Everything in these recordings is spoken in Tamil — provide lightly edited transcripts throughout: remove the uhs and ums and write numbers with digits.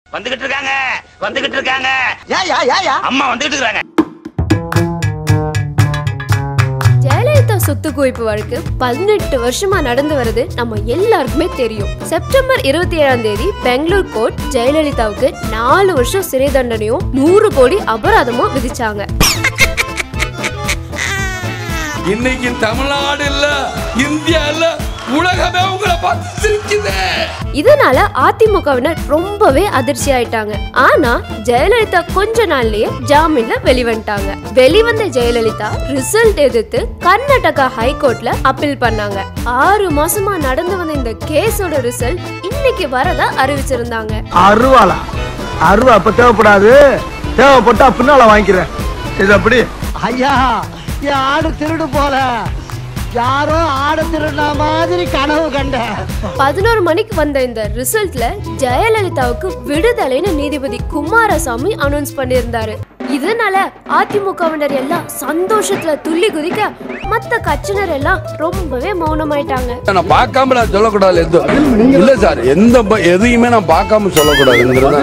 வந்துகிட்டு இருக்காங்க. யா அம்மா வந்துகிட்டு இருக்காங்க. ஜெயலலிதா சொத்து குவிப்பு வழக்கு 18 வருஷமா நடந்து வருது நம்ம எல்லாருக்குமே தெரியும். செப்டம்பர் 27ஆம் தேதி பெங்களூர் கோர்ட் ஜெயலலிதாவுக்கு 4 வருஷம் சிறை தண்டனையும் 100 கோடி அபராதமும் விதிச்சாங்க. இன்னைக்கு தமிழ்நாடு இல்ல, இந்தியா இல்ல, உலகமே உங்களை பார்த்து சிரிக்குது. இதனால அதிமுகவினர் ரொம்பவே அதிர்ச்சி ஆயிட்டாங்க. ஆனா ஜெயலலிதா கொஞ்ச நாள்லயே ஜாமீன்ல வெளிவந்துட்டாங்க. வெளிவந்த ஜெயலலிதா ரிசல்ட் எதிர்த்து கர்நாடகா ஹைகோர்ட்ல அப்பீல் பண்ணாங்க. 6 மாசமா நடந்து வந்த இந்த கேஸோட ரிசல்ட் இன்னைக்கு வரதா அறிவிச்சிருந்தாங்க. அருவா அப்ப தேவைப்படாது, தேவைப்பட்டா பின்னால வாங்கிக்கிறேன். இது அப்படி ஐயா, என் ஆடு திருடு போல, யாரோ ஆடு திருடின மாதிரி கனவு கண்ட. 11 மணிக்கு வந்த இந்த ரிசல்ட்ல ஜெயலலிதாவுக்கு விடுதலைன்னு நீதிபதி குமாரசாமி அனௌன்ஸ் பண்ணியிருந்தாரு. இதனால அதிமுகவினர் எல்லாம் சந்தோஷத்துல துள்ளி குதிக்க, மத்த கட்சியினர் எல்லாம் ரொம்பவே மௌனமாயிட்டாங்க. நான் பார்க்காம நான் சொல்லக்கூடாது இல்ல சார், எதையுமே நான் பார்க்காம சொல்லக்கூடாதுங்கிறது.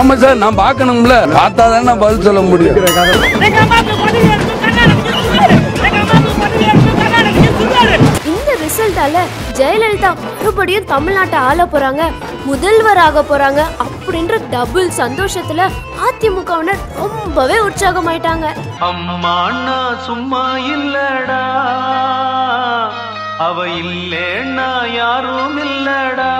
ஆமா சார், நான் பார்க்கணும்ல, பார்த்தாதான் நான் பதில் சொல்ல முடியும். இந்த ரிசல்ட்டால ஜெயலலிதா மறுபடியும் தமிழ்நாட்டை ஆள போறாங்க, முதல்வர் ஆக போறாங்க அப்படின்ற டபுள் சந்தோஷத்துல அதிமுகவினர் ரொம்பவே உற்சாகமாயிட்டாங்க. அம்மா சும்மா இல்லடா, அவ இல்லேன்னா யாரும் இல்லடா.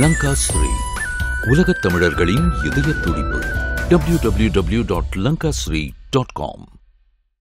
லங்காஸ்ரீ, உலகத் தமிழர்களின் இதய துடிப்பு. www.lankasri.com